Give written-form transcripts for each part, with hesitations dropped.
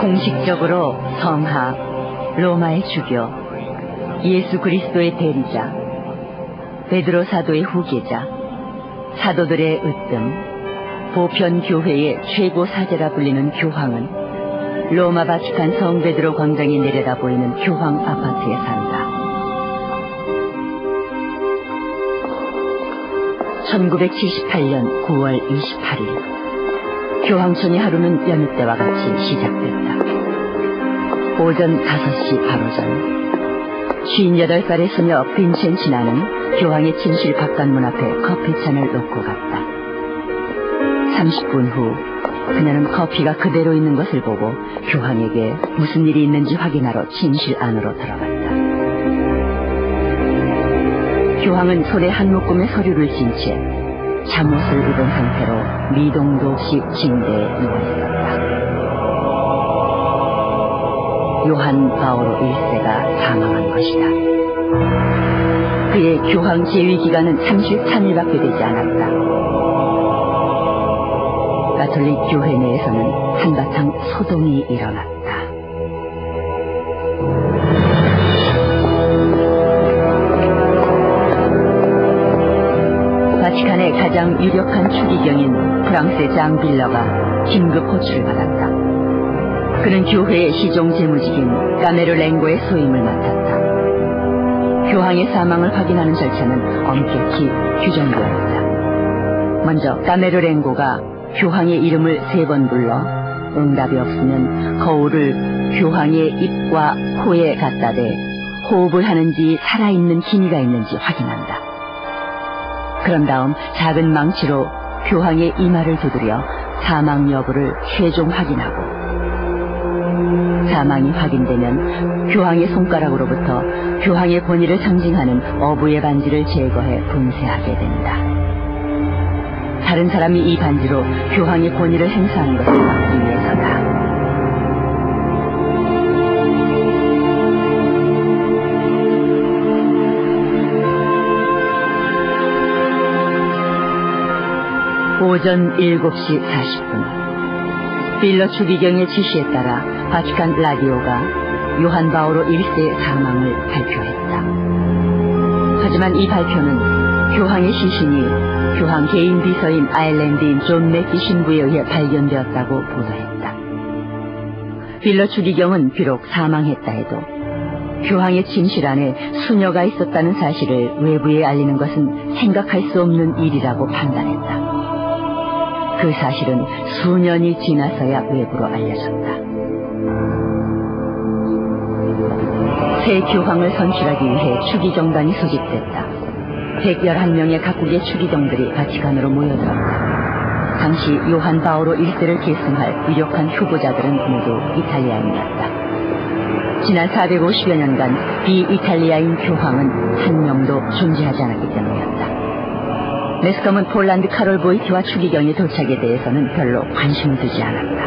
공식적으로 성하, 로마의 주교, 예수 그리스도의 대리자, 베드로 사도의 후계자, 사도들의 으뜸, 보편 교회의 최고 사제라 불리는 교황은 로마 바티칸 성 베드로 광장이 내려다 보이는 교황 아파트에 산다. 1978년 9월 28일 교황청의 하루는 여느 때와 같이 시작됐다. 오전 5시 바로 전 58살의 소녀 빈첸시나는 교황의 침실 바깥문 앞에 커피잔을 놓고 갔다. 30분 후 그녀는 커피가 그대로 있는 것을 보고 교황에게 무슨 일이 있는지 확인하러 침실 안으로 들어갔다. 교황은 손에 한 묶음의 서류를 쥔 채 잠옷을 입은 상태로 미동도식 징대에 누워있었다. 요한 바오로 1세가 사망한 것이다. 그의 교황 재위 기간은 33일밖에 되지 않았다. 가톨릭 교회 내에서는 한바탕 소동이 일어났다. 바티칸의 가장 유력한 추기경인 프랑스의 장 빌러가 긴급 호출을 받았다. 그는 교회의 시종 재무직인 까메르 랭고의 소임을 맡았다. 교황의 사망을 확인하는 절차는 엄격히 규정되어 있다. 먼저 까메르 랭고가 교황의 이름을 3번 불러 응답이 없으면 거울을 교황의 입과 코에 갖다 대 호흡을 하는지 살아있는 기미가 있는지 확인한다. 그런 다음 작은 망치로 교황의 이마를 두드려 사망 여부를 최종 확인하고 사망이 확인되면 교황의 손가락으로부터 교황의 권위를 상징하는 어부의 반지를 제거해 분쇄하게 된다. 다른 사람이 이 반지로 교황의 권위를 행사하는 것을 막기 위해서다. 오전 7시 40분 빌러 추기경의 지시에 따라 바티칸 라디오가 요한 바오로 1세의 사망을 발표했다. 하지만 이 발표는 교황의 시신이 교황 개인 비서인 아일랜드인 존 맥기 신부에 의해 발견되었다고 보도했다. 빌러 추기경은 비록 사망했다 해도 교황의 침실 안에 수녀가 있었다는 사실을 외부에 알리는 것은 생각할 수 없는 일이라고 판단했다. 그 사실은 수년이 지나서야 외부로 알려졌다. 새 교황을 선출하기 위해 추기정단이 소집됐다. 111명의 각국의 추기정들이 바티칸으로 모여들었다. 당시 요한 바오로 1세를 계승할 유력한 후보자들은 모두 이탈리아인이었다. 지난 450여 년간 비이탈리아인 교황은 한 명도 존재하지 않았기 때문이었다. 매스컴은 폴란드 카롤 보이티와 추기경의 도착에 대해서는 별로 관심을 두지 않았다.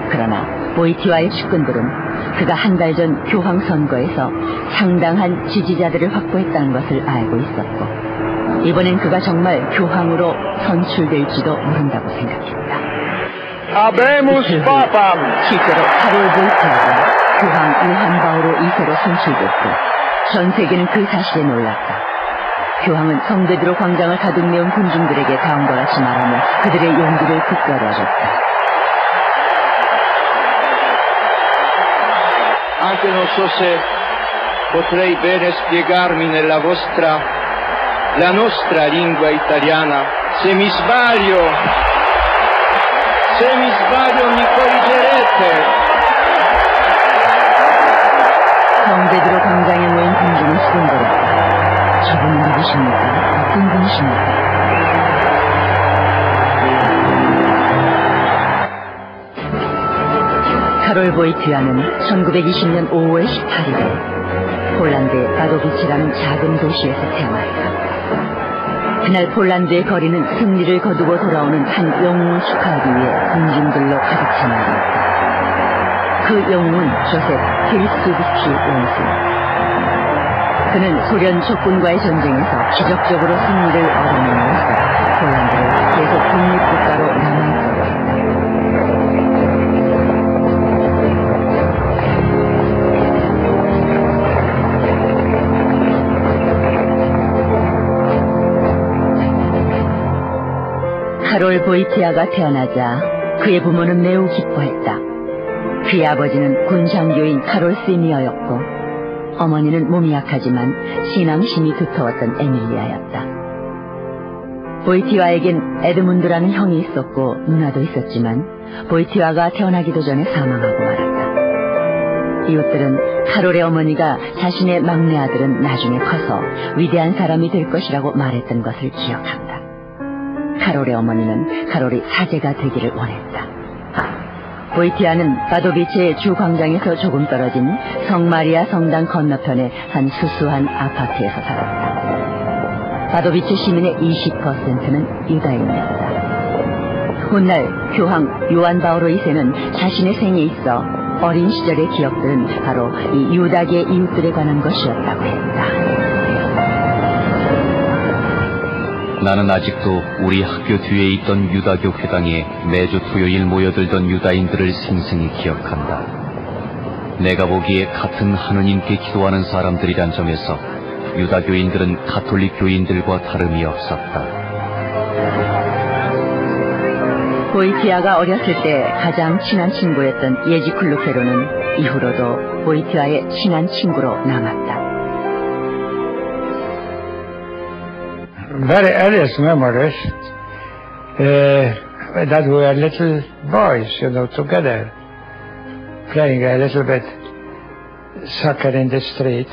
그러나 보이티와의 측근들은 그가 한 달 전 교황 선거에서 상당한 지지자들을 확보했다는 것을 알고 있었고 이번엔 그가 정말 교황으로 선출될지도 모른다고 생각했다. 실제로 카롤 보이티가 교황 요한 바오로 2세로 선출됐고 전 세계는 그 사실에 놀랐다. 교황은 성베드로 광장을 가득 메운 군중들에게 다음과 같이 말하며 그들의 용기를 북돋아줬다. Anche non so se potrei bene spiegarmi nella la nostra lingua italiana. Se mi sbaglio mi corrigerete. 성베드로 광장에 모인 군중은 수군거렸다. 저분은 누구십니까? 어떤 분이십니까? 카롤 보이티아는 1920년 5월 18일에 폴란드의 바도비치라는 작은 도시에서 태어났다. 그날 폴란드의 거리는 승리를 거두고 돌아오는 한 영웅을 축하하기 위해 군중들로 가득 차 날이었다. 그 영웅은 조셉 필수비스키 원수였다. 그는 소련 적군과의 전쟁에서 기적적으로 승리를 얻어내면서 폴란드를 계속 독립국가로 남아있도록 했다. 보이티아가 태어나자 그의 부모는 매우 기뻐했다. 그의 아버지는 군 장교인 카롤 시니어였고 어머니는 몸이 약하지만 신앙심이 두터웠던 에밀리아였다. 보이티아에겐 에드문드라는 형이 있었고 누나도 있었지만 보이티아가 태어나기도 전에 사망하고 말았다. 이웃들은 카롤의 어머니가 자신의 막내 아들은 나중에 커서 위대한 사람이 될 것이라고 말했던 것을 기억한다. 카롤의 어머니는 카롤이 사제가 되기를 원했다. 보이티아는 바도비체의 주 광장에서 조금 떨어진 성마리아 성당 건너편의 한 수수한 아파트에서 살았다. 바도비체 시민의 20%는 유다인이었다. 훗날 교황 요한 바오로 2세는 자신의 생에 있어 어린 시절의 기억들은 바로 이 유다계 이웃들에 관한 것이었다고 했다. 나는 아직도 우리 학교 뒤에 있던 유다교 회당에 매주 토요일 모여들던 유다인들을 생생히 기억한다. 내가 보기에 같은 하느님께 기도하는 사람들이란 점에서 유다교인들은 가톨릭 교인들과 다름이 없었다. 보이티아가 어렸을 때 가장 친한 친구였던 예지쿨루케로는 이후로도 보이티아의 친한 친구로 남았다. Very earliest memories that we were little boys, together, playing a little bit soccer in the street.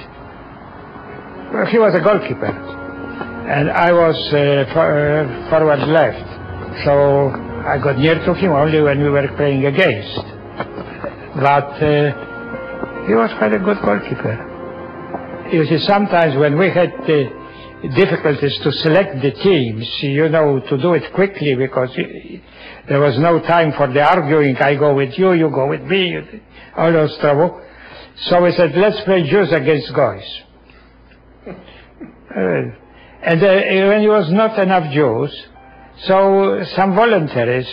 Well, he was a goalkeeper, and I was forward left, so I got near to him only when we were playing against. But he was quite a good goalkeeper. You see, sometimes when we had difficulties to select the teams, to do it quickly because there was no time for the arguing, I go with you, you go with me, all those trouble. So we said, let's play Jews against guys. And when there was not enough Jews, so some voluntaries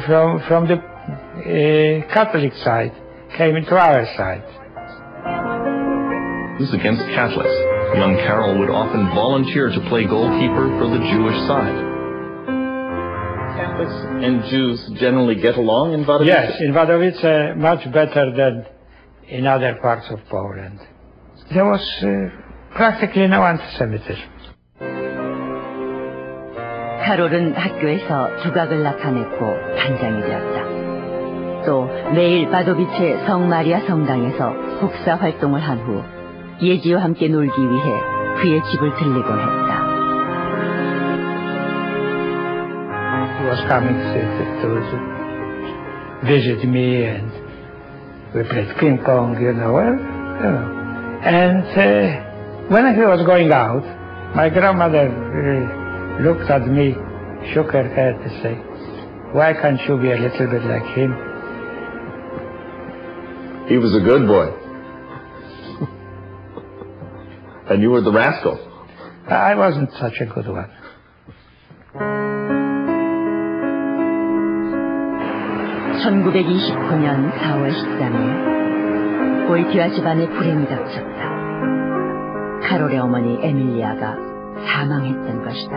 from the Catholic side came into our side. This is against Catholics. Young Carol would often volunteer to play goalkeeper for the Jewish side. Catholics and Jews generally get along in Wadowice? Yes, in Wadowice much better than in other parts of Poland. There was practically no anti-Semitism. 카롤은 학교에서 두각을 나타냈고 반장이 되었다. 또 매일 바도비체 성마리아 성당에서 복사 활동을 한 후 예지와 함께 놀기 위해 그의 집을 들리곤 했다. He was coming to visit me, and we played ping pong, And when he was going out, my grandmother looked at me, shook her head and said, "Why can't you be a little bit like him?" He was a good boy. And you were the rascal. I wasn't such a good one. 1929년 4월 13일 보이티아 집안에 불행이 닥쳤다. 카롤의 어머니 에밀리아가 사망했던 것이다.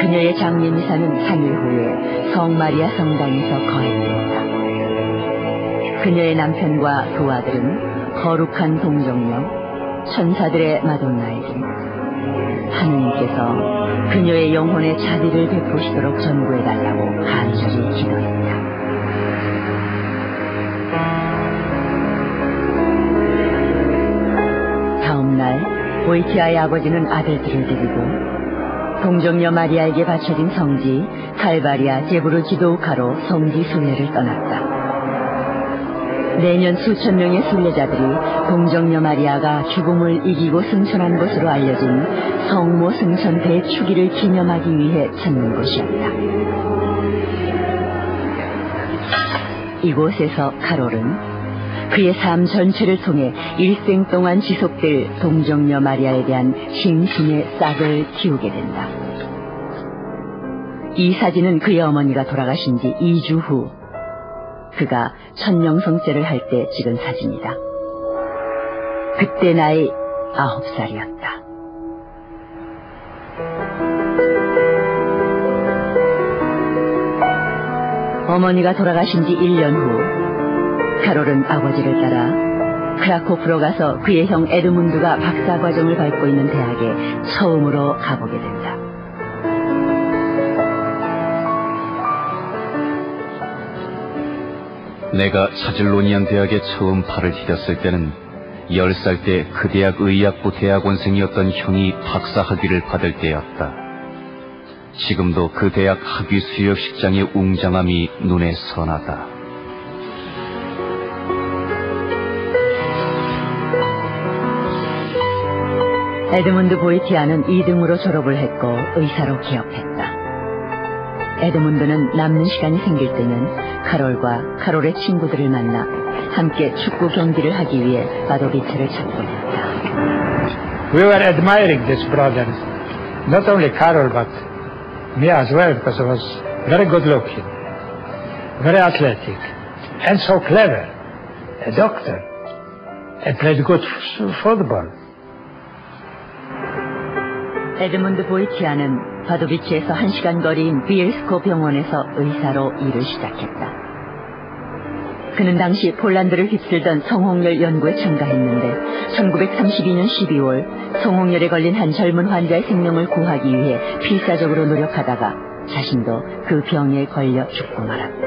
그녀의 장례 미사는 3일 후에 성마리아 성당에서 거행됐다. 그녀의 남편과 두 아들은 거룩한 동정녀 천사들의 마돈나에게 하느님께서 그녀의 영혼에 자비를 베푸시도록 전구해달라고 간절히 기도했다. 다음 날 보이티아의 아버지는 아들들을 데리고 동정녀 마리아에게 바쳐진 성지 칼바리아 제부르 기도우카로 성지 순례를 떠났다. 내년 수천 명의 순례자들이 동정녀 마리아가 죽음을 이기고 승천한 것으로 알려진 성모 승천 대축일을 기념하기 위해 찾는 곳이었다. 이곳에서 카롤은 그의 삶 전체를 통해 일생 동안 지속될 동정녀 마리아에 대한 신심의 싹을 틔우게 된다. 이 사진은 그의 어머니가 돌아가신 지 2주 후 그가 천명성제를 할 때 찍은 사진이다. 그때 나이 9살이었다. 어머니가 돌아가신 지 1년 후 카롤은 아버지를 따라 크라코프로 가서 그의 형 에드문드가 박사과정을 밟고 있는 대학에 처음으로 가보게 된다. 내가 차질로니안 대학에 처음 발을 디뎠을 때는 10살 때 그 대학 의학부 대학원생이었던 형이 박사 학위를 받을 때였다. 지금도 그 대학 학위 수여식장의 웅장함이 눈에 선하다. 에드문드 보이티아는 2등으로 졸업을 했고 의사로 개업했다. 에드문드는 남는 시간이 생길 때는 카롤과 카롤의 친구들을 만나 함께 축구 경기를 하기 위해 바도비치를 찾고 있다. We were admiring this brother, not only Carol but me as well, because he was very good looking, very athletic, and so clever, a doctor, and played good football. 에드문드 보이티아는 바도비치에서 1시간 거리인 비엘스코 병원에서 의사로 일을 시작했다. 그는 당시 폴란드를 휩쓸던 성홍열 연구에 참가했는데 1932년 12월 성홍열에 걸린 한 젊은 환자의 생명을 구하기 위해 필사적으로 노력하다가 자신도 그 병에 걸려 죽고 말았다.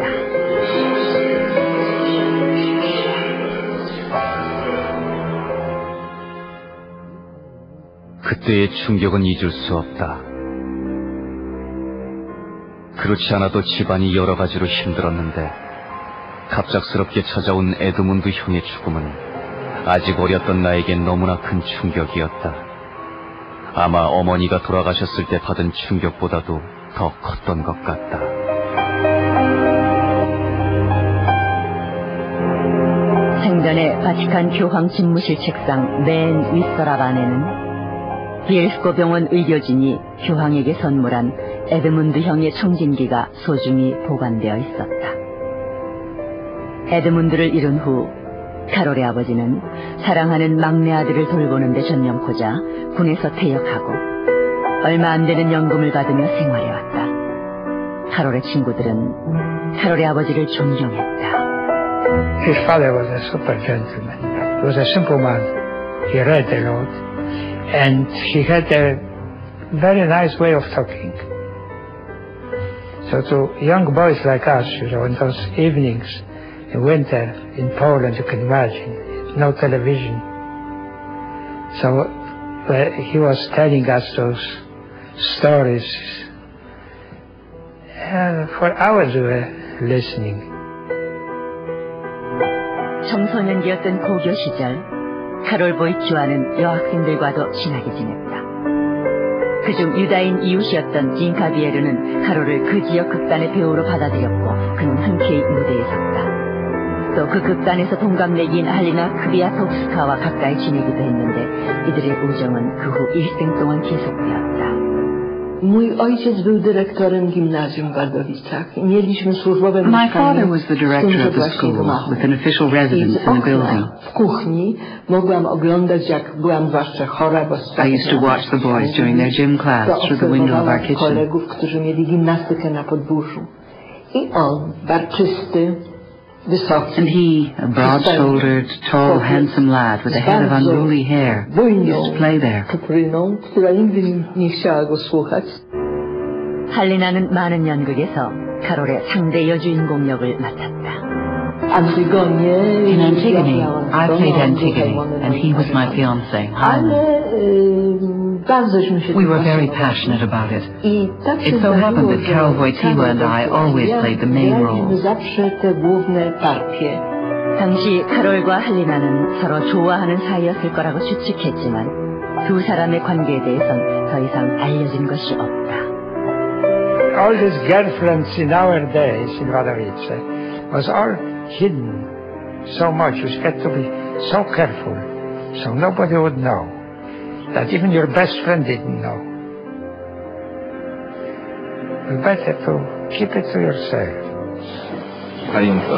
그때의 충격은 잊을 수 없다. 그렇지 않아도 집안이 여러 가지로 힘들었는데 갑작스럽게 찾아온 에드문드 형의 죽음은 아직 어렸던 나에겐 너무나 큰 충격이었다. 아마 어머니가 돌아가셨을 때 받은 충격보다도 더 컸던 것 같다. 생전에 바티칸 교황 집무실 책상 맨 윗서랍 안에는 비엘스코 병원 의료진이 교황에게 선물한 에드문드 형의 청진기가 소중히 보관되어 있었다. 에드문드를 잃은 후 카롤의 아버지는 사랑하는 막내 아들을 돌보는 데 전념코자 군에서 퇴역하고 얼마 안 되는 연금을 받으며 생활해왔다. 카롤의 친구들은 카롤의 아버지를 존경했다. His father was a super gentleman. He was a simple man. He read a lot, and he had a very nice way of talking. So to young boys like us, you know, in those evenings in winter in Poland, you can imagine, no television. So he was telling us those stories, and for hours we were listening. 청소년기였던 고교 시절, 카롤 보이티와는 여학생들과도 친하게 지냈다. 그중 유다인 이웃이었던 진카 비에르는 카롤을 그 지역 극단의 배우로 받아들였고 그는 흔쾌히 무대에 섰다. 또 그 극단에서 동갑내기인 할리나 크비아토프스카와 가까이 지내기도 했는데 이들의 우정은 그 후 일생 동안 계속되었다. Mój ojciec był dyrektorem gimnazjum w Waldowicach i mieliśmy służbowe mieszkanie. My father was the director of the school with an official residence in the building. W kuchni mogłam oglądać, jak byłam zwłaszcza chora, bo I used to watch the boys during their gym class through the window of our kitchen. kolegów, którzy mieli gimnastykę na podwórzu. I on, barczysty, wysoki. And he, a broad-shouldered, tall, handsome lad with a head of unruly hair, used to play there. Cypryną, która nigdy nie chciała go słuchać. 할리나는 많은 연극에서 카롤의 상대 여주인공 역을 맡았다. In Antigone, I played Antigone, and he was my fiancé, Hymen. We were very passionate about it. It so happened that Karol Wojtyła and I always played the main roles. 당시 카롤과 할리나는 서로 좋아하는 사이였을 거라고 추측했지만 두 사람의 관계에 대해선 더 이상 알려진 것이 없다. All these girlfriends in our days in Wadowice was all hidden so much. You had to be so careful, so nobody would know. That even your best friend didn't know. You better to keep it to yourself. Halinka,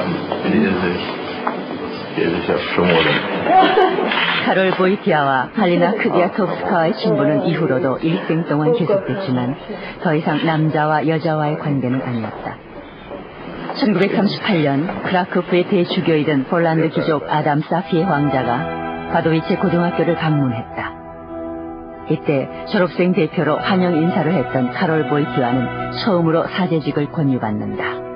kiedyś zawsze młodym. 카롤 보이티아와 할리나 크비아토프스카와의 친분은 이후로도 일생 동안 계속됐지만 더 이상 남자와 여자와의 관계는 아니었다. 1938년 크라쿠프의 대주교이던 폴란드 귀족 아담 사피의 황자가 바도위체 고등학교를 방문했다. 이때 졸업생 대표로 환영 인사를 했던 카롤 보이티와는 처음으로 사제직을 권유받는다.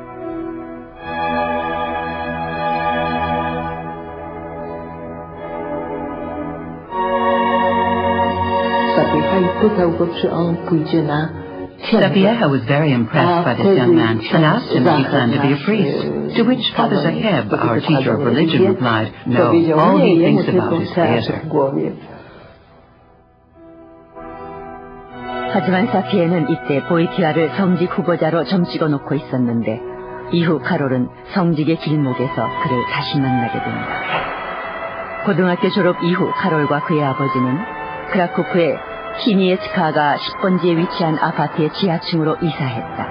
Sapieha was very impressed by this young man and asked him if he planned to be a priest, to which Father Zaheb, our teacher of religion, replied, "No, all he thinks about is theater." 하지만 사피에는 이때 보이티아를 성직 후보자로 점 찍어놓고 있었는데 이후 카롤은 성직의 길목에서 그를 다시 만나게 된다. 고등학교 졸업 이후 카롤과 그의 아버지는 크라쿠프의 키니에츠카가 10번지에 위치한 아파트의 지하층으로 이사했다.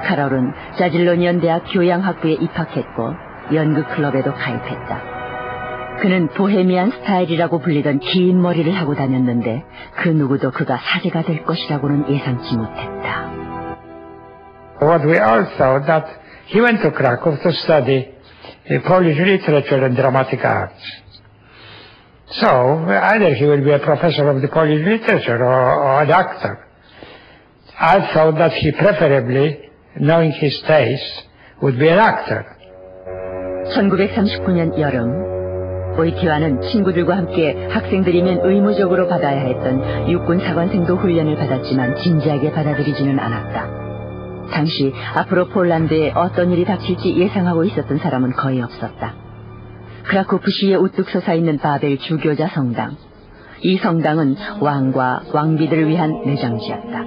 카롤은 자질로니언 대학 교양학부에 입학했고 연극클럽에도 가입했다. 그는 보헤미안 스타일이라고 불리던 긴 머리를 하고 다녔는데 그 누구도 그가 사제가 될 것이라고는 예상치 못했다. What we all thought that he went to Krakow to study Polish literature and dramatic arts. So either he will be a professor of the Polish literature or an actor. I thought that he preferably, knowing his taste, would be an actor. 1939년 여름 보이티와는 친구들과 함께 학생들이면 의무적으로 받아야 했던 육군사관생도 훈련을 받았지만 진지하게 받아들이지는 않았다. 당시 앞으로 폴란드에 어떤 일이 닥칠지 예상하고 있었던 사람은 거의 없었다. 크라쿠프시에 우뚝 솟아있는 바벨 주교자 성당. 이 성당은 왕과 왕비들을 위한 내장지였다.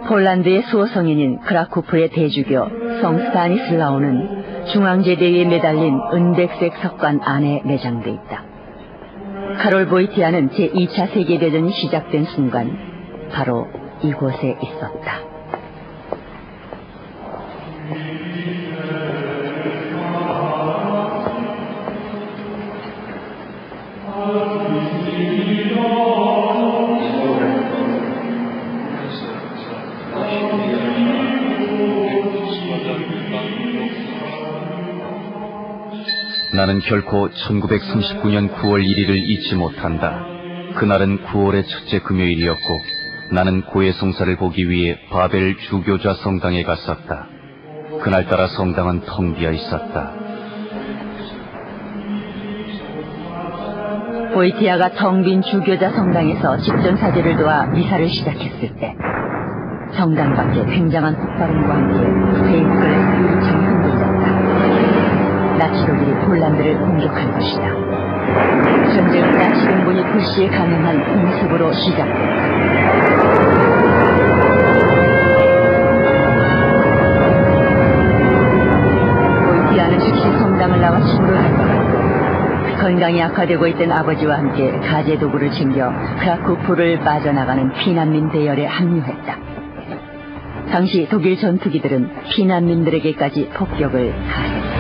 폴란드의 수호성인인 크라쿠프의 대주교 성 스타니슬라오는 중앙제대에 매달린 은백색 석관 안에 내장돼 있다. 카롤 보이티아는 제2차 세계대전이 시작된 순간 바로 이곳에 있었다. 나는 결코 1939년 9월 1일을 잊지 못한다. 그날은 9월의 첫째 금요일이었고 나는 고해성사를 보기 위해 바벨 주교자 성당에 갔었다. 그날따라 성당은 텅 비어 있었다. 보이티아가 텅 빈 주교자 성당에서 집전사제를 도와 미사를 시작했을 때 성당 밖에 굉장한 폭발음과 함께 스테인글라스 유리창이 흔들렸다. 나치족이 폴란드를 공격할 것이다. 전쟁은 나치 공군이 불시에 감행한 공습으로 시작됐다. 보이티아는 즉시 성당을 나와 집으로 달려갔고 건강이 악화되고 있던 아버지와 함께 가재 도구를 챙겨 크라쿠프를 빠져나가는 피난민 대열에 합류했다. 당시 독일 전투기들은 피난민들에게까지 폭격을 가했다.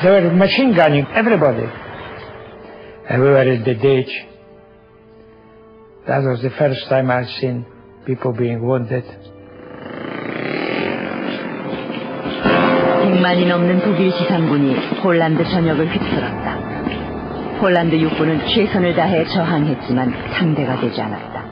They were machine gunning everybody. And we were in the ditch. That was the first time I'd seen people being wounded. 100만이 넘는 독일 지상군이 폴란드 전역을 휩쓸었다. 폴란드 육군은 최선을 다해 저항했지만 상대가 되지 않았다.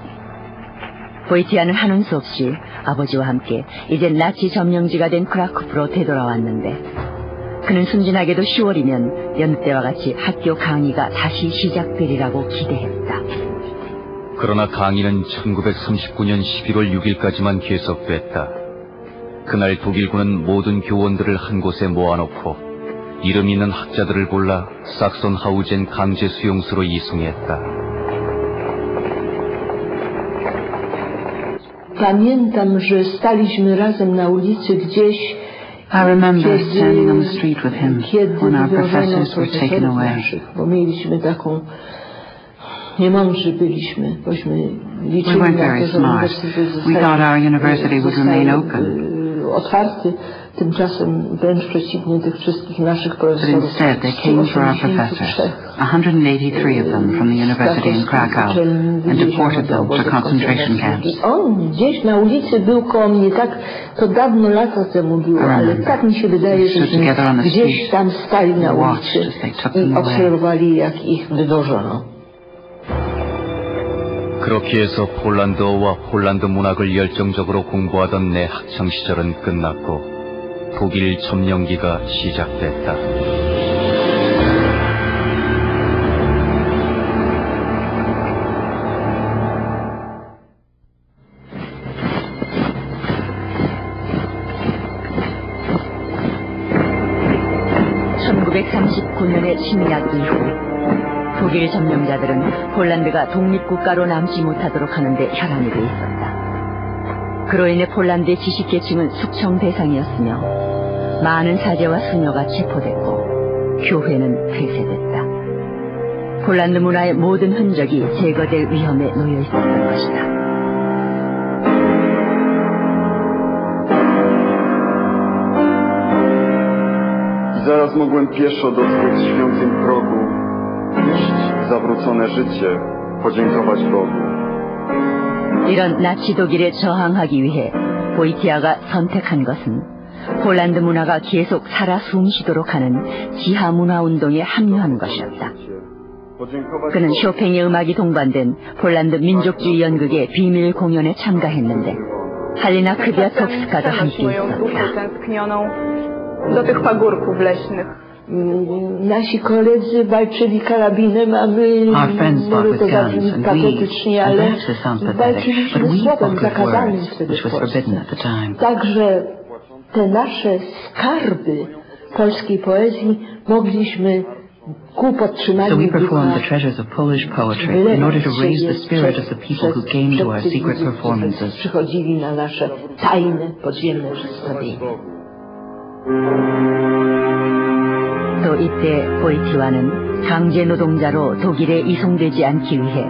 보이티아는 하는 수 없이 아버지와 함께 이제 나치 점령지가 된 크라쿠프로 되돌아왔는데 그는 순진하게도 10월이면 여느 때와 같이 학교 강의가 다시 시작되리라고 기대했다. 그러나 강의는 1939년 11월 6일까지만 계속됐다. 그날 독일군은 모든 교원들을 한 곳에 모아놓고 이름 있는 학자들을 골라 삭손하우젠 강제 수용소로 이송했다. Pamiętam, że staliśmy razem na ulicy gdzieś. I remember standing on the street with him when our professors were taken away. Bo mieliśmy taką, niemądrzy byliśmy, bośmy liczyli We weren't na to, very że smart. We thought our university would remain open. otwarty, Tymczasem wręcz przeciwnie tych wszystkich naszych But profesorów. instead they came for our professors, 183 of them from the university in Krakow, and deported them to concentration camps. I on gdzieś na ulicy był koło mnie, tak to dawno lata temu było, ale tak mi się wydaje, że gdzieś tam stali na ulicy i obserwowali, jak ich wywożono. 그렇게 해서 폴란드어와 폴란드 문학을 열정적으로 공부하던 내 학창 시절은 끝났고 독일 점령기가 시작됐다. (1939년의) 침략 이후 독일 점령자들은 폴란드가 독립국가로 남지 못하도록 하는데 혈안이 돼 있었다. 그로 인해 폴란드의 지식계층은 숙청 대상이었으며 많은 사제와 수녀가 체포됐고 교회는 폐쇄됐다. 폴란드 문화의 모든 흔적이 제거될 위험에 놓여 있었던 것이다. I zaraz mogłem pieszo dotrzeć świątyń progu, nieść zawrócone życie, podziękować Bogu. 이런 나치 독일에 저항하기 위해 보이티아가 선택한 것은 폴란드 문화가 계속 살아 숨쉬도록 하는 지하 문화 운동에 함유하는 것이었다. 그는 쇼팽의 음악이 동반된 폴란드 민족주의 연극의 비밀 공연에 참가했는데 할리나 크비아tovska도 함께 있었다. do tych pagórków leśnych. Nasi koledzy walczyli karabinem, a my patetycznie, ale walczyliśmy słowem zakazanym wtedy w Polsce. Także te nasze skarby polskiej poezji mogliśmy ku podtrzymaniu So we performed the treasures of Polish poetry in order to raise the spirit of the people who came to our secret performances. Przychodzili na nasze tajne, podziemne przedstawienia. 또 이때 보이티와는 강제 노동자로 독일에 이송되지 않기 위해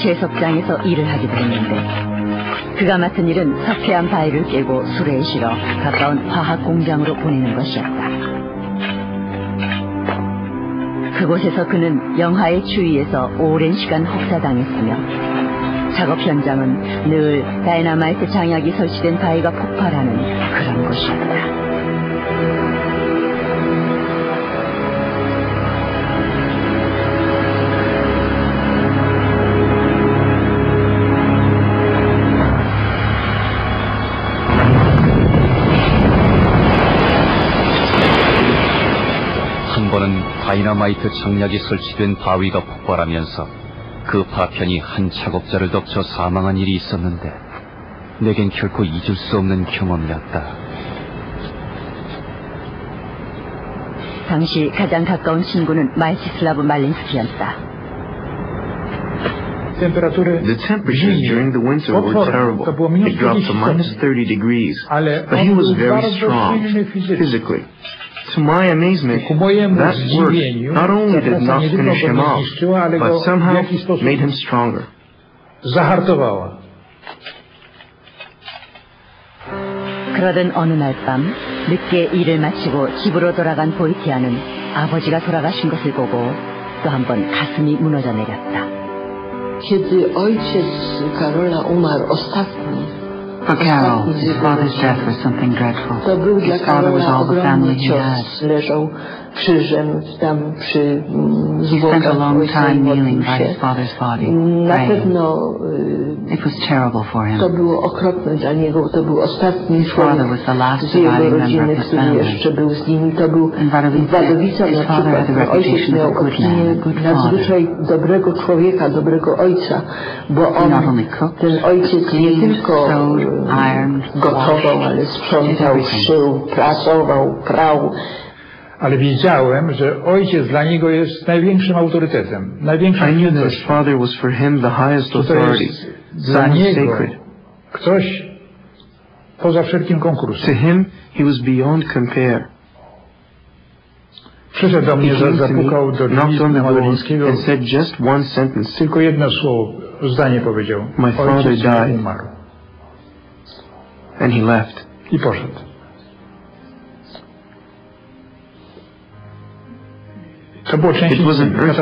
채석장에서 일을 하기도 했는데 그가 맡은 일은 석회암 바위를 깨고 수레에 실어 가까운 화학 공장으로 보내는 것이었다. 그곳에서 그는 영하의 추위에서 오랜 시간 혹사당했으며 작업 현장은 늘 다이너마이트 장약이 설치된 바위가 폭발하는 그런 곳이었다. 한 번은 다이너마이트 장약이 설치된 바위가 폭발하면서 그 파편이 한 작업자를 덮쳐 사망한 일이 있었는데 내겐 결코 잊을 수 없는 경험이었다. 당시 가장 가까운 친구는 마이치슬라브 말린스키였다. The temperatures during the winter were terrible. It dropped to -30 degrees, but he was very strong, physically. To my amazement, that work not only did not finish him off, but somehow made him stronger. 그러던 어느 날 밤 늦게 일을 마치고 집으로 돌아간 보이티아는 아버지가 돌아가신 것을 보고 또 한 번 가슴이 무너져 내렸다. Kiedy ojciec Karola umarł ostatni, For Carol, his father's death was something dreadful. to był dla His father was Karola all the family ogromny he had. cios. Leżał krzyżem tam przy He spent a zwłokach long ojca i time modlił kneeling by się. his father's body, Na praying. pewno It was terrible for him. to było okropne dla niego. To był ostatni His father człowiek was the last z jego surviving member rodziny, of his który family. jeszcze był z nimi. To był In Wadowicach his na father had the przykład. Ojciec reputation miał of a good man, opinię a good nadzwyczaj dobrego człowieka, dobrego ojca, bo He on, not only cooked, ten ojciec nie cleaned, tylko sewed, ironed, gotował, ale sprzątał, szył, prasował, prał. Ale wiedziałem, że ojciec dla niego jest największym autorytetem, największą I knew that his świętością. father was for him the highest To authority, jest dla someone niego sacred. ktoś poza wszelkim konkursem. To him, he was beyond compare. Przyszedł do He mnie, came to me, zapukał do knocked drzwi on the door, Madelińskiego, and said just one sentence. tylko jedno słowo, zdanie powiedział. My father Ojciec died. umarł. And he left. I poszedł. It was an earthquake, a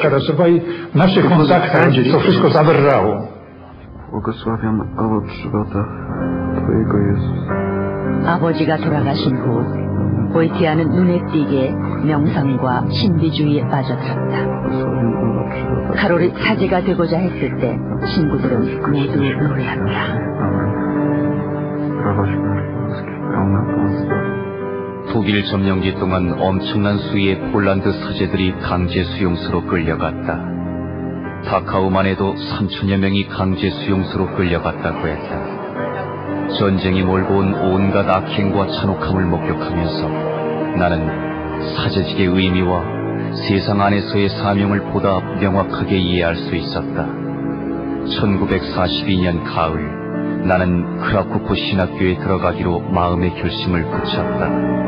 catastrophe. It was a tragedy. Błogosławiam owoc żywota Twojego Jezus. 아버지가 돌아가신 후 보이티아는 눈에 띄게 명상과 신비주의에 빠져들었다. 카롤이 사제가 되고자 했을 때 친구들은 모두 노래한다. 독일 점령기 동안 엄청난 수의 폴란드 사제들이 강제 수용소로 끌려갔다. 다카우만 해도 3천여 명이 강제 수용소로 끌려갔다고 했다. 전쟁이 몰고 온 온갖 악행과 잔혹함을 목격하면서 나는 사제직의 의미와 세상 안에서의 사명을 보다 명확하게 이해할 수 있었다. 1942년 가을, 나는 크라쿠프 신학교에 들어가기로 마음의 결심을 굳혔다.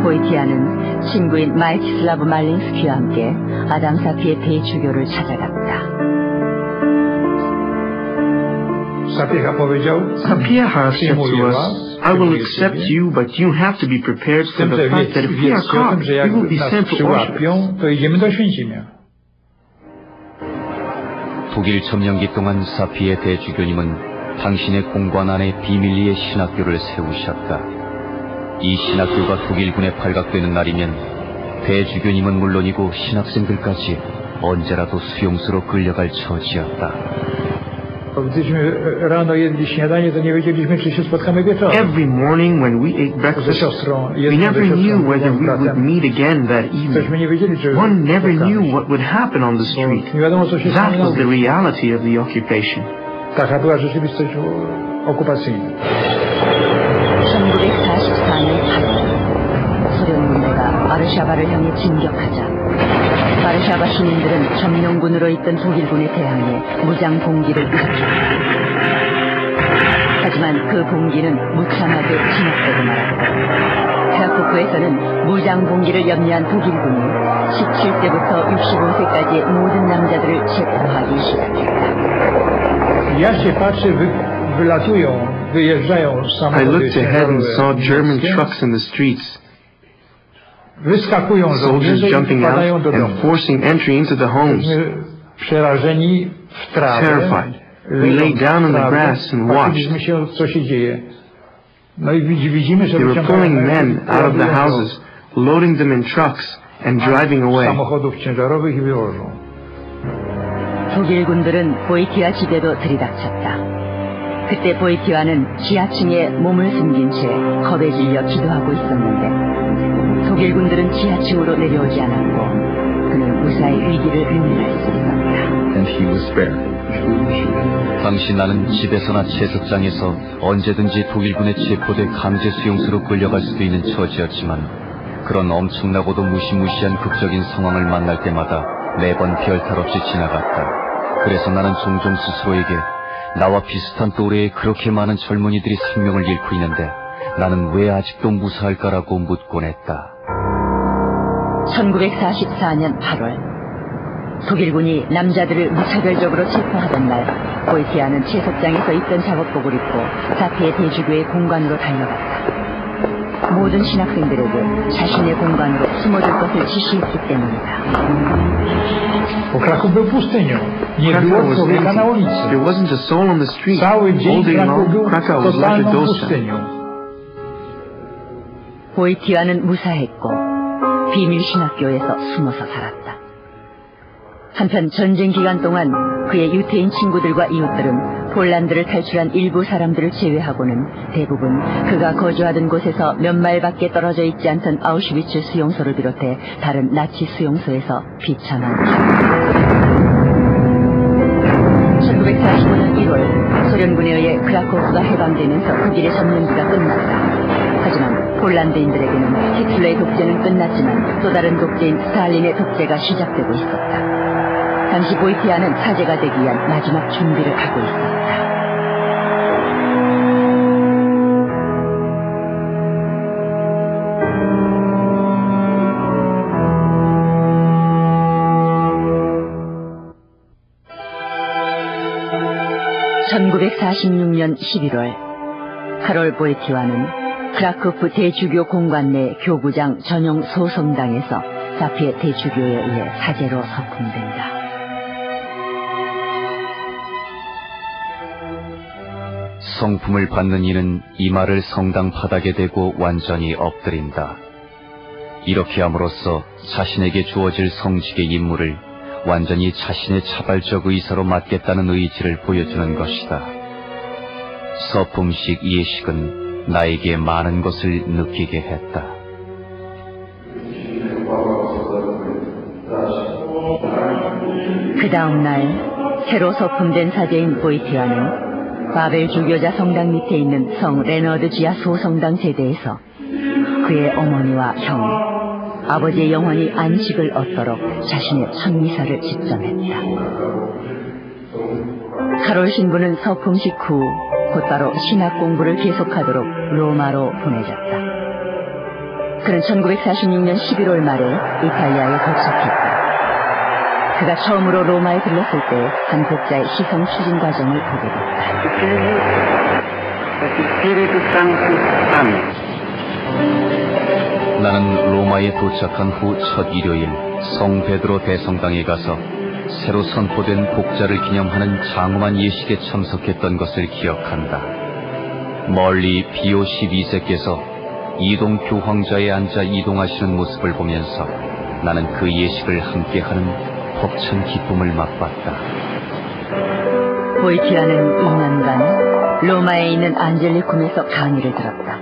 보이티아는 친구인 마이치슬라브 말린스키와 함께 아담 사피의 대주교를 찾아갔다. Sapieha said to us, I will accept you, but you have to be prepared for the fact that if we are caught, we will be sent to Auschwitz. 독일 점령기 동안 사피의 대주교님은 당신의 공관 안에 비밀리에 신학교를 세우셨다. 이 신학교가 독일군에 발각되는 날이면 대주교님은 물론이고 신학생들까지 언제라도 수용소로 끌려갈 처지였다. Every morning when we ate breakfast, we never knew whether we would meet again that evening. One never knew what would happen on the street. That was the reality of the occupation. 1944년 8월 소련 군대가 바르샤바를 향해 진격하자 바르샤바 시민들은 점령군으로 있던 독일군에 대항해 무장 봉기를 일으켰다. 하지만 그 봉기는 무참하게 진압되고 말았다. 크라쿠프에서는 무장 봉기를 염려한 독일군이 17세부터 65세까지의 모든 남자들을 체포하기 시작했다. I looked ahead and saw German trucks in the streets, soldiers jumping out and forcing entry into the homes. Terrified, we lay down on the grass and watched. They were pulling men out of the houses, loading them in trucks, and driving away. 독일군들은 보이티아 집에도 들이닥쳤다. 그때 보이티아는 지하층에 몸을 숨긴 채 겁에 질려 기도하고 있었는데 독일군들은 지하층으로 내려오지 않았고 그는 무사히 위기를 면할 수 있었다. 당시 나는 집에서나 채석장에서 언제든지 독일군에 체포돼 강제 수용소로 끌려갈 수도 있는 처지였지만 그런 엄청나고도 무시무시한 극적인 상황을 만날 때마다 매번 별탈 없이 지나갔다. 그래서 나는 종종 스스로에게 나와 비슷한 또래에 그렇게 많은 젊은이들이 생명을 잃고 있는데 나는 왜 아직도 무사할까라고 묻곤 했다. 1944년 8월 독일군이 남자들을 무차별적으로 체포하던 날 보이티아는 채석장에서 입던 작업복을 입고 사피의 대주교의 공간으로 달려갔다. 모든 신학생들에게 자신의 공간으로 숨어들 것을 지시했기 때문이다. Kraków był pustynią. Nie było człowieka na ulicy. There wasn't a soul on the street. Cały dzień Kraków był totalną pustynią. 보이티아는 무사했고 비밀 신학교에서 숨어서 살았다. 한편 전쟁 기간 동안 그의 유태인 친구들과 이웃들은 폴란드를 탈출한 일부 사람들을 제외하고는 대부분 그가 거주하던 곳에서 몇 마일밖에 떨어져 있지 않던 아우슈비츠 수용소를 비롯해 다른 나치 수용소에서 비참한 1945년 1월 소련군에 의해 크라코프가 해방되면서 독일의 점령기가 끝났다. 하지만 폴란드인들에게는 히틀러의 독재는 끝났지만 또 다른 독재인 스탈린의 독재가 시작되고 있었다. 당시 보이티아는 사제가 되기 위한 마지막 준비를 하고 있었다. (1946년 11월) 카롤 보이티와는 크라쿠프 대주교 공관 내 교구장 전용 소성당에서 사피의 대주교에 의해 사제로 서품된다. 성품을 받는 이는 이마를 성당 바닥에 대고 완전히 엎드린다. 이렇게 함으로써 자신에게 주어질 성직의 임무를 완전히 자신의 자발적 의사로 맡겠다는 의지를 보여주는 것이다. 서품식 예식은 나에게 많은 것을 느끼게 했다. 그 다음 날 새로 서품된 사제인 보이티아는 바벨 주교자 성당 밑에 있는 성 레너드 지하 소성당 제대에서 그의 어머니와 형, 아버지의 영혼이 안식을 얻도록 자신의 첫 미사를 집전했다. 카롤 신부는 서품식 후 곧바로 신학 공부를 계속하도록 로마로 보내졌다. 그는 1946년 11월 말에 이탈리아에 도착했다. 그가 처음으로 로마에 들렀을 때 한 독자의 시성 추진 과정을 보게 됐다. 나는 로마에 도착한 후 첫 일요일 성 베드로 대성당에 가서 새로 선포된 복자를 기념하는 장엄한 예식에 참석했던 것을 기억한다. 멀리 비오 12세께서 이동 교황좌에 앉아 이동하시는 모습을 보면서 나는 그 예식을 함께하는 벅찬 기쁨을 맛봤다. 보이티아는 2년간 로마에 있는 안젤리쿰에서 강의를 들었다.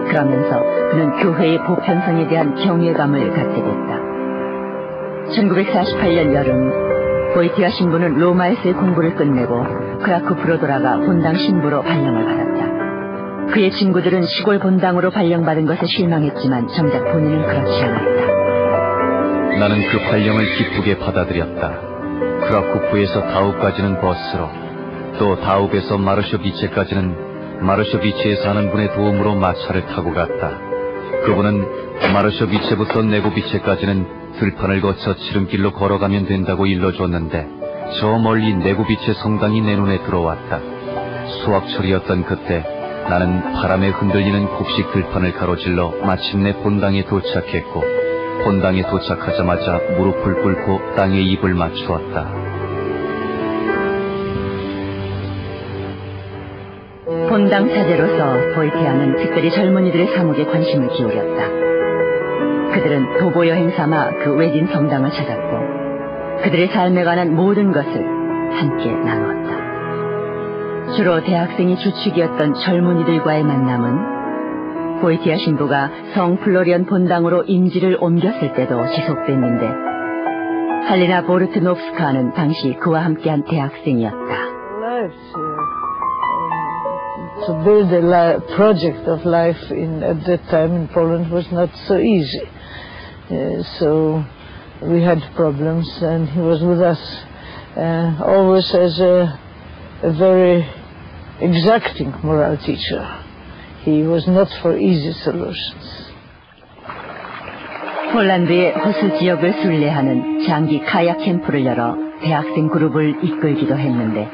그러면서 그는 교회의 보편성에 대한 경외감을 갖게 됐다. 1948년 여름 보이티아 신부는 로마에서의 공부를 끝내고 크라쿠프로 돌아가 본당 신부로 발령을 받았다. 그의 친구들은 시골 본당으로 발령받은 것에 실망했지만 정작 본인은 그렇지 않았다. 나는 그 발령을 기쁘게 받아들였다. 크라쿠프에서 다우까지는 버스로, 또 다우에서 마르쇼비체까지는 마르쇼비체에서 사는 분의 도움으로 마차를 타고 갔다. 그분은 마르쇼비체부터 네고비체까지는 들판을 거쳐 지름길로 걸어가면 된다고 일러줬는데 저 멀리 네고비체 성당이 내 눈에 들어왔다. 수학철이었던 그때 나는 바람에 흔들리는 곡식 들판을 가로질러 마침내 본당에 도착했고 본당에 도착하자마자 무릎을 꿇고 땅에 입을 맞추었다. 본당 사제로서 보이티아는 특별히 젊은이들의 사목에 관심을 기울였다. 그들은 도보 여행 삼아 그 외진 성당을 찾았고 그들의 삶에 관한 모든 것을 함께 나누었다. 주로 대학생이 주축이었던 젊은이들과의 만남은 보이티아 신부가 성 플로리언 본당으로 임지를 옮겼을 때도 지속됐는데 할리나 보르트노프스카는 당시 그와 함께한 대학생이었다. To build a project of life at that time in Poland was not so easy. So we had problems, and he was with us always as a very exacting moral teacher. He was not for easy solutions. 폴란드의 호수 지역을 순례하는 장기 카약 캠프를 열어 대학생 그룹을 이끌기도 했는데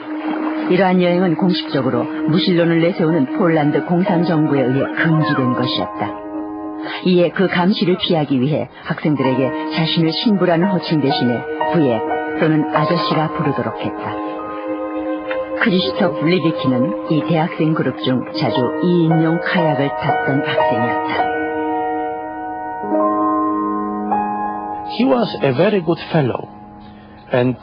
이러한 여행은 공식적으로 무신론을 내세우는 폴란드 공산정부에 의해 금지된 것이었다. 이에 그 감시를 피하기 위해 학생들에게 자신을 신부라는 호칭 대신에 부예 또는 아저씨라 부르도록 했다. 크리스토프 리비키는 이 대학생 그룹 중 자주 2인용 카약을 탔던 학생이었다. He was a very good fellow. And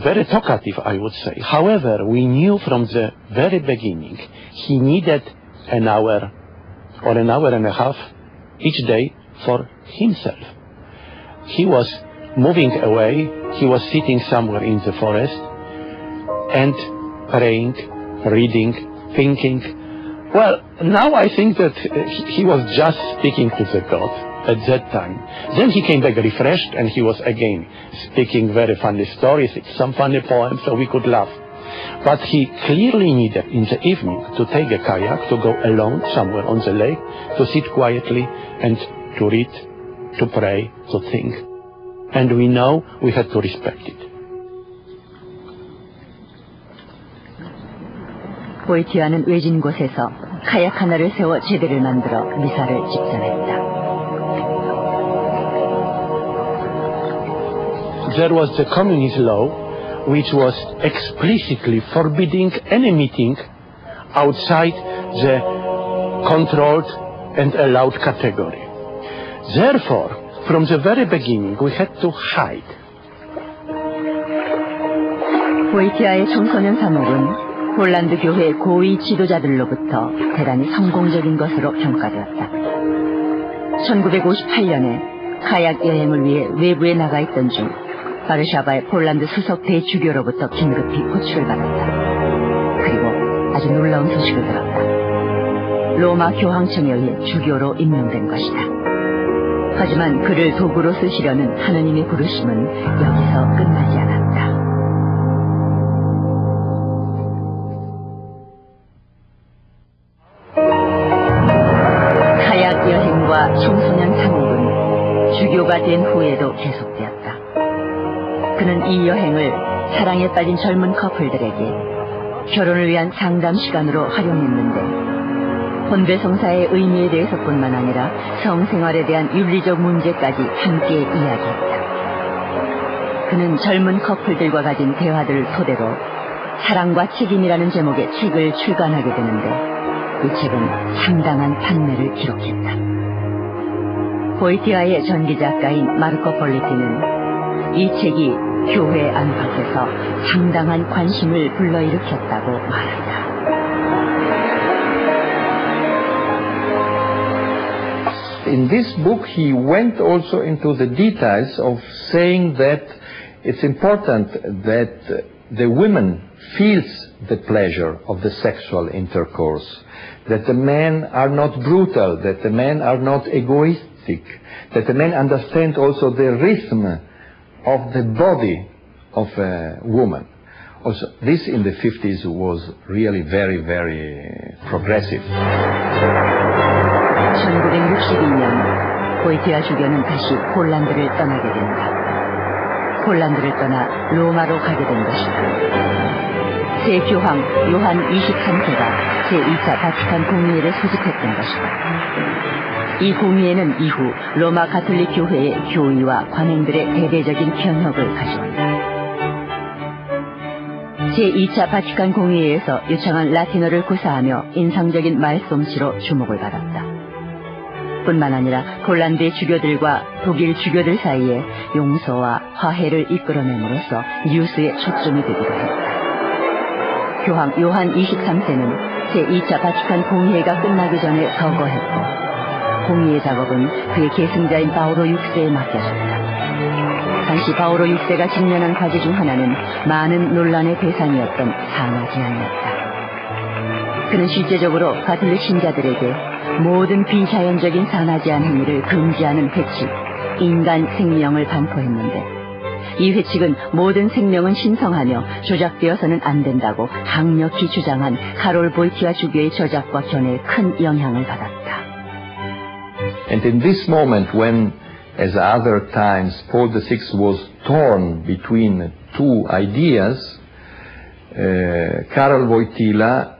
very talkative, I would say. However, we knew from the very beginning he needed an hour or an hour and a half each day for himself. He was moving away, he was sitting somewhere in the forest and praying, reading, thinking. Well, now I think that he was just speaking to the God at that time. Then he came back refreshed and he was again speaking very funny stories, some funny poems, so we could laugh. But he clearly needed in the evening to take a kayak, to go alone somewhere on the lake, to sit quietly and to read, to pray, to think. And we know we had to respect it. 보이티아는 외진 곳에서 카약 하나를 세워 제대를 만들어 미사를 집전했다. There was the communist law, which was explicitly forbidding any meeting outside the controlled and allowed category. Therefore, from the very beginning, we had to hide. 보이티아의 청소년 사목은 폴란드 교회 고위 지도자들로부터 대단히 성공적인 것으로 평가되었다. 1958년에 카약 여행을 위해 외부에 나가 있던 중 바르샤바의 폴란드 수석 대주교로부터 긴급히 호출을 받았다. 그리고 아주 놀라운 소식을 들었다. 로마 교황청에 의해 주교로 임명된 것이다. 하지만 그를 도구로 쓰시려는 하느님의 부르심은 여기서 끝나지 않았다. 카약 여행과 청소년 사목은 주교가 된 후에도 계속되었다. 그는 이 여행을 사랑에 빠진 젊은 커플들에게 결혼을 위한 상담 시간으로 활용했는데 혼배성사의 의미에 대해서뿐만 아니라 성생활에 대한 윤리적 문제까지 함께 이야기했다. 그는 젊은 커플들과 가진 대화들을 토대로 사랑과 책임이라는 제목의 책을 출간하게 되는데 이 책은 상당한 판매를 기록했다. 보이티아의 전기작가인 마르코 폴리티는 이 책이 교회 안팎에서 상당한 관심을 불러일으켰다고 말한다. In this book he went also into the details of saying that it's important that the women feels the pleasure of the sexual intercourse, that the men are not brutal, that the men are not egoistic, that the men understand also the rhythm of the body of a woman. Also, this in the 50s was really very, very progressive. 1962년 보이티아 주교는 다시 폴란드를 떠나게 된다. 폴란드를 떠나 로마로 가게 된 것이다. 새 교황 요한 23세가 제2차 바티칸 공의회를 소집했던 것이다. 이 공의회는 이후 로마 가톨릭 교회의 교의와 관행들의 대대적인 변혁을 가져온다. 제2차 바티칸 공의회에서 요청한 라틴어를 구사하며 인상적인 말솜씨로 주목을 받았다. 뿐만 아니라 폴란드의 주교들과 독일 주교들 사이에 용서와 화해를 이끌어냄으로써 뉴스에 초점이 되기도 했다. 교황 요한 23세는 제2차 바티칸 공의회가 끝나기 전에 서거했고 공의회 작업은 그의 계승자인 바오로 6세에 맡겨졌다. 당시 바오로 6세가 직면한 과제 중 하나는 많은 논란의 대상이었던 산화 제한이었다. 그는 실제적으로 가톨릭 신자들에게 모든 비자연적인 산화 제한 행위를 금지하는 회칙, 인간 생명을 반포했는데 이 회칙은 모든 생명은 신성하며 조작되어서는 안 된다고 강력히 주장한 카롤 보이티아 주교의 저작과 견해에 큰 영향을 받았다. And in this moment when, as other times, Paul VI was torn between two ideas, Karol Wojtyla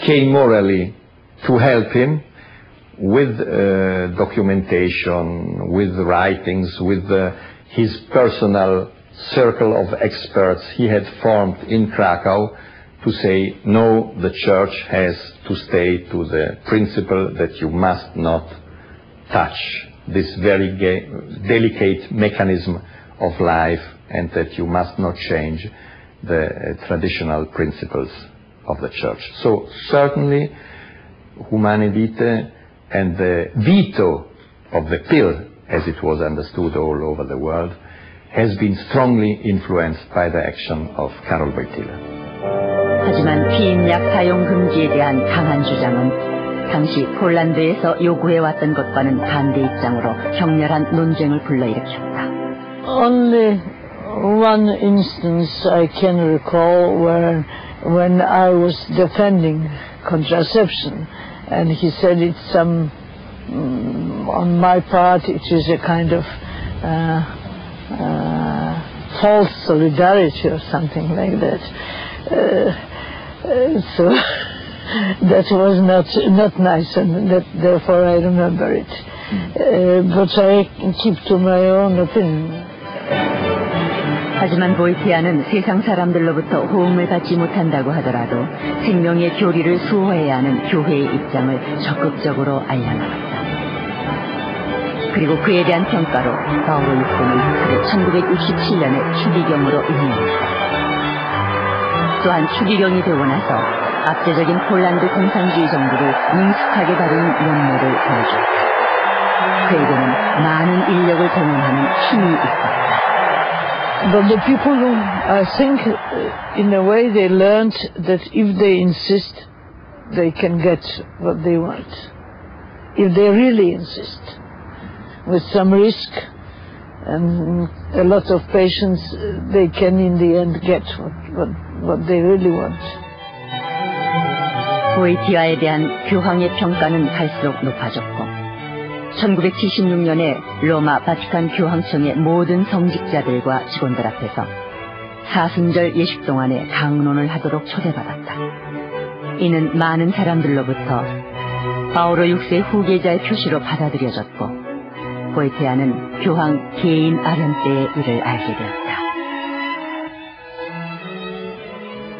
came morally to help him with documentation, with writings, with his personal circle of experts he had formed in Krakow to say, no, the church has to stay to the principle that you must not touch this very delicate mechanism of life and that you must not change the traditional principles of the church. So certainly Humane Vitae and the veto of the pill, as it was understood all over the world, has been strongly influenced by the action of Karol Wojtyla. 하지만 피임약 사용 금지에 대한 강한 주장은 당시 폴란드에서 요구해왔던 것과는 반대 입장으로 격렬한 논쟁을 불러일으켰다. Only one instance I can recall where when I was defending contraception and he said it's on my part it is a kind of false solidarity or something like that. So that was not nice, and therefore I remember it. But I keep to my own opinion. 하지만 보이티아는 세상 사람들로부터 호응을 받지 못한다고 하더라도 생명의 교리를 수호해야 하는 교회의 입장을 적극적으로 알려나갔다. 그리고 그에 대한 평가로 바오로 6세는 1967년에 추기경으로 임명했다. 또한 추기경이 되고 나서 압제적인 폴란드 공산주의 정부를 능숙하게 다루는 면모를 보여줬다. 그에게는 많은 인력을 동원하는 힘이 있었다. But the people, I think, in a way, they learned that if they insist, they can get what they want. If they really insist, with some risk and a lot of patience, they can in the end get what they really want. 보이티아에 대한 교황의 평가는 갈수록 높아졌고 1976년에 로마 바티칸 교황청의 모든 성직자들과 직원들 앞에서 사순절 예식 동안에 강론을 하도록 초대받았다. 이는 많은 사람들로부터 바오로 6세 후계자의 표시로 받아들여졌고 보이티아는 교황 개인 아련 때의 일을 알게 되었다.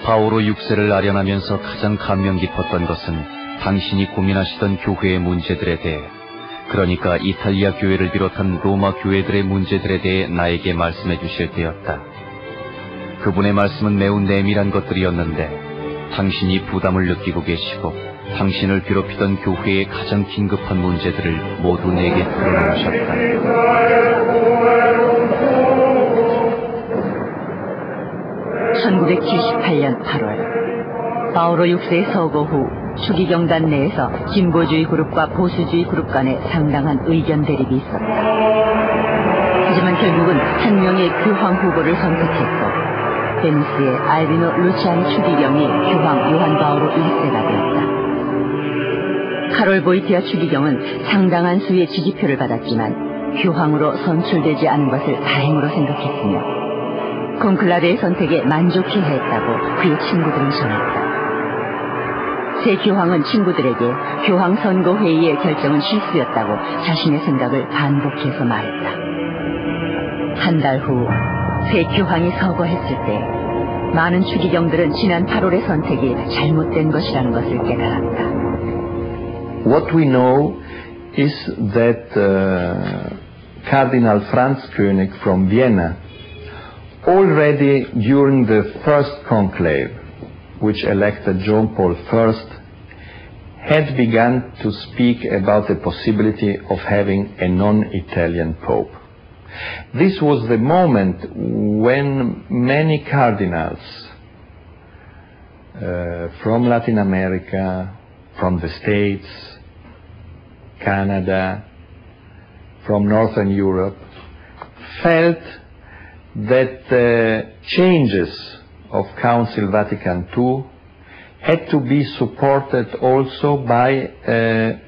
바오로 6세를 아련하면서 가장 감명 깊었던 것은 당신이 고민하시던 교회의 문제들에 대해 그러니까 이탈리아 교회를 비롯한 로마 교회들의 문제들에 대해 나에게 말씀해 주실 때였다. 그분의 말씀은 매우 내밀한 것들이었는데 당신이 부담을 느끼고 계시고 당신을 괴롭히던 교회의 가장 긴급한 문제들을 모두 내게 털어놓으셨다. 1978년 8월 바오로 6세의 서거 후 추기경단 내에서 진보주의 그룹과 보수주의 그룹 간에 상당한 의견 대립이 있었다. 하지만 결국은 한 명의 교황 후보를 선택했고 베니스의 알비노 루치아니 추기경이 교황 요한 바오로 1세가 되었다. 카롤 보이티아 추기경은 상당한 수의 지지표를 받았지만 교황으로 선출되지 않은 것을 다행으로 생각했으며 콘클라베의 선택에 만족해했다고 그의 친구들은 전했다. 새 교황은 친구들에게 교황 선거회의의 결정은 실수였다고 자신의 생각을 반복해서 말했다. 한 달 후 새 교황이 서거했을 때 많은 추기경들은 지난 8월의 선택이 잘못된 것이라는 것을 깨달았다. What we know is that Cardinal Franz König from Vienna already during the first conclave, which elected John Paul I, had begun to speak about the possibility of having a non-Italian Pope. This was the moment when many cardinals from Latin America, from the States, Canada, from Northern Europe, felt that the changes of Council Vatican II had to be supported also by a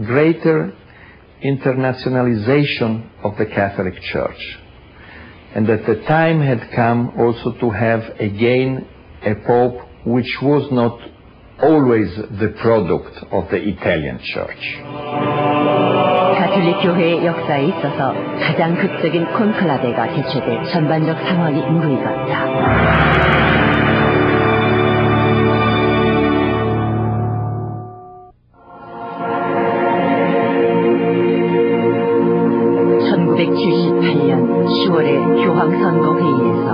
greater internationalization of the Catholic Church, and that the time had come also to have again a Pope which was not always the product of the Italian Church. 가톨릭 교회의 역사에 있어서 가장 극적인 콘클라베가 개최돼 전반적 상황이 무르익었다. 1978년 10월의 교황 선거 회의에서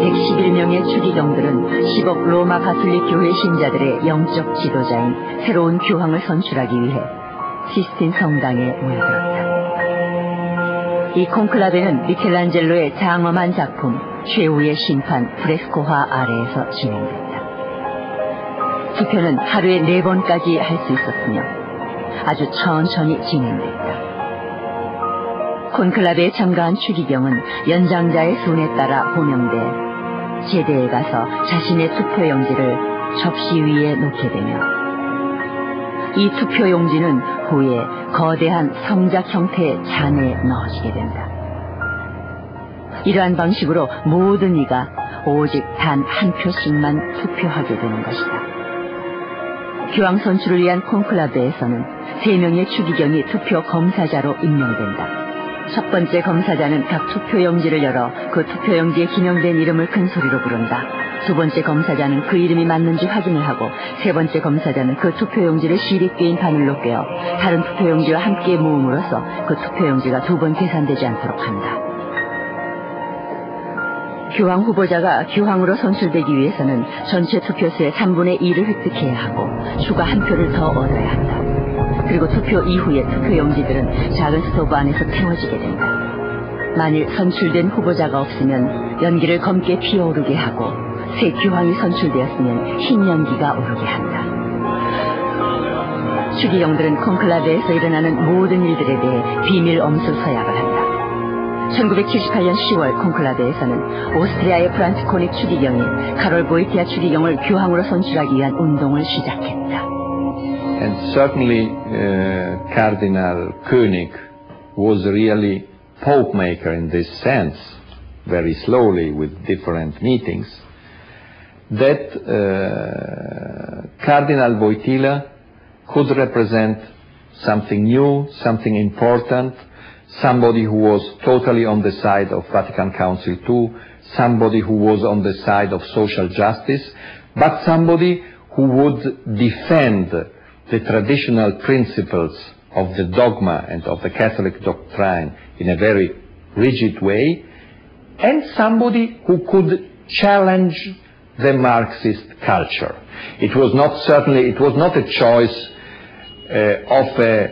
111명의 추기경들은 10억 로마 가톨릭 교회 신자들의 영적 지도자인 새로운 교황을 선출하기 위해 시스틴 성당에 모여들었다. 이 콘클라베는 미켈란젤로의 장엄한 작품 최후의 심판 프레스코화 아래에서 진행됐다. 투표는 하루에 4번까지 할 수 있었으며 아주 천천히 진행됐다. 콘클라베에 참가한 추기경은 연장자의 손에 따라 호명돼 제대에 가서 자신의 투표용지를 접시 위에 놓게 되며 이 투표용지는 후에 거대한 성작 형태의 잔에 넣어지게 된다. 이러한 방식으로 모든 이가 오직 단 한 표씩만 투표하게 되는 것이다. 교황 선출을 위한 콘클라베에서는 3명의 추기경이 투표 검사자로 임명된다. 첫 번째 검사자는 각 투표용지를 열어 그 투표용지에 기명된 이름을 큰 소리로 부른다. 두 번째 검사자는 그 이름이 맞는지 확인을 하고, 세 번째 검사자는 그 투표용지를 시립계인 바늘로 꿰어 다른 투표용지와 함께 모음으로써 그 투표용지가 2번 계산되지 않도록 한다. 교황 후보자가 교황으로 선출되기 위해서는 전체 투표수의 3분의 2를 획득해야 하고 추가 1표를 더 얻어야 한다. 그리고 투표 이후에 투표용지들은 작은 스토브 안에서 태워지게 된다. 만일 선출된 후보자가 없으면 연기를 검게 피어오르게 하고, 새 교황이 선출되었으면 흰 연기가 오르게 한다. 추기경들은 콘클라베에서 일어나는 모든 일들에 대해 비밀 엄수 서약을 한다. 1978년 10월 콘클라베에서는 오스트리아의 프란츠코닉 추기경이 카롤 보이티아 추기경을 교황으로 선출하기 위한 운동을 시작했다. And certainly Cardinal König was really Pope maker in this sense, very slowly with different meetings, that Cardinal Wojtyla could represent something new, something important, somebody who was totally on the side of Vatican Council II, somebody who was on the side of social justice, but somebody who would defend the traditional principles of the dogma and of the Catholic doctrine in a very rigid way, and somebody who could challenge the Marxist culture. It was not a choice of a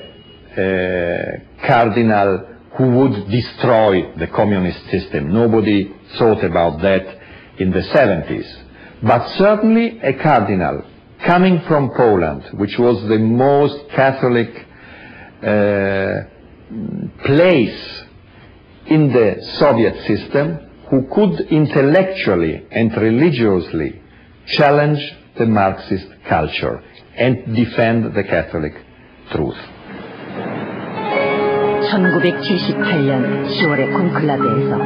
cardinal who would destroy the communist system. Nobody thought about that in the 70s. But certainly a cardinal coming from Poland, which was the most Catholic place in the Soviet system, who could intellectually and religiously challenge the Marxist culture and defend the Catholic truth. 1978년 10월의 콘클라베에서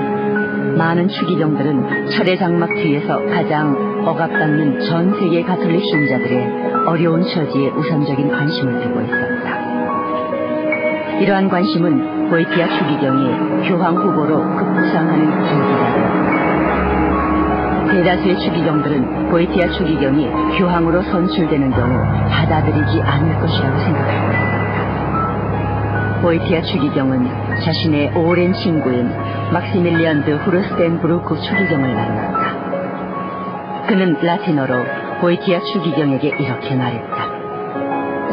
많은 추기경들은 철의 장막 뒤에서 가장 억압받는 전 세계 가톨릭 신자들의 어려운 처지에 우선적인 관심을 두고 있었다. 이러한 관심은 보이티아 추기경이 교황 후보로 급부상하는 계기가 되었다. 대다수의 추기경들은 보이티아 추기경이 교황으로 선출되는 경우 받아들이지 않을 것이라고 생각하고 있었다. 보이티아 추기경은 자신의 오랜 친구인 막시밀리안 드 후르스텐브루크 추기경을 만났다. 그는 라틴어로 보이티아 추기경에게 이렇게 말했다.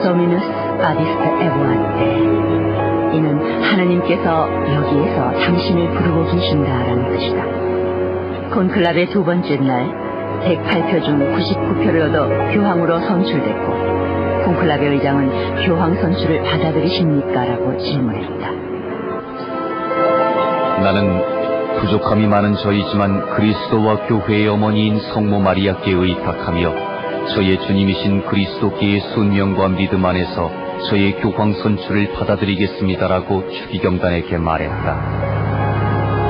도미누스 바디스트 에보안테. 이는 하나님께서 여기에서 당신을 부르고 계신다라는 뜻이다. 콘클라베 두 번째 날 108표 중 99표를 얻어 교황으로 선출됐고, 콘클라베 의장은 교황 선출을 받아들이십니까? 라고 질문했다. 나는 부족함이 많은 저이지만 그리스도와 교회의 어머니인 성모 마리아께 의탁하며 저의 주님이신 그리스도께의 순명과 믿음 안에서 저의 교황 선출을 받아들이겠습니다라고 추기경단에게 말했다.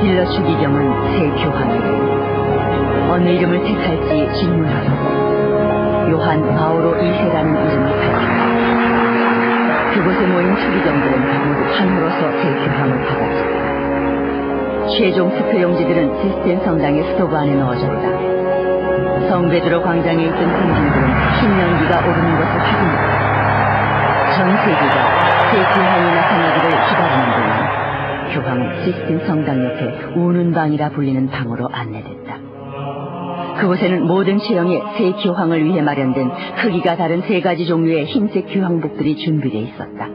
빌러 추기경은 새 교황에게 어느 이름을 택할지 질문하고 요한 바오로 2세라는 이름을 밝혔다. 그곳에 모인 추기경들은 모두 한으로서 새 교황을 받았다. 최종 투표용지들은 시스템 성당의 스토브 안에 넣어졌다. 성베드로 광장에 있던 군중들은 흰 연기가 오르는 것을 확인했다. 전 세계가 새 교황이 나타나기를 기다리는 동안 교황은 시스템 성당 옆에 우는 방이라 불리는 방으로 안내됐다. 그곳에는 모든 체형의 새 교황을 위해 마련된 크기가 다른 3가지 종류의 흰색 교황복들이 준비되어 있었다.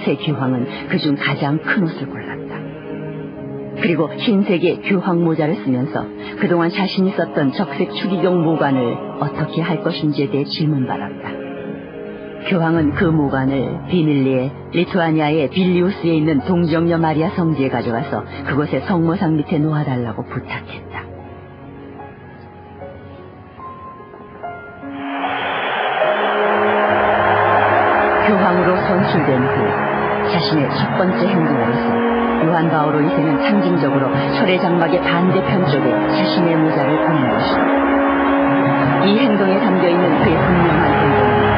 새 교황은 그중 가장 큰 옷을 골랐다. 그리고 흰색의 교황 모자를 쓰면서 그동안 자신이 썼던 적색 추기경 모관을 어떻게 할 것인지에 대해 질문받았다. 교황은 그 모관을 비밀리에 리투아니아의 빌리우스에 있는 동정녀 마리아 성지에 가져가서 그곳의 성모상 밑에 놓아달라고 부탁했다. 교황으로 선출된 후 자신의 첫 번째 행동으로서 요한 바오로 2세는 상징적으로 철의 장막의 반대편 쪽에 자신의 모자를 보낸 것이다. 이 행동에 담겨있는 그의 분명한 행동은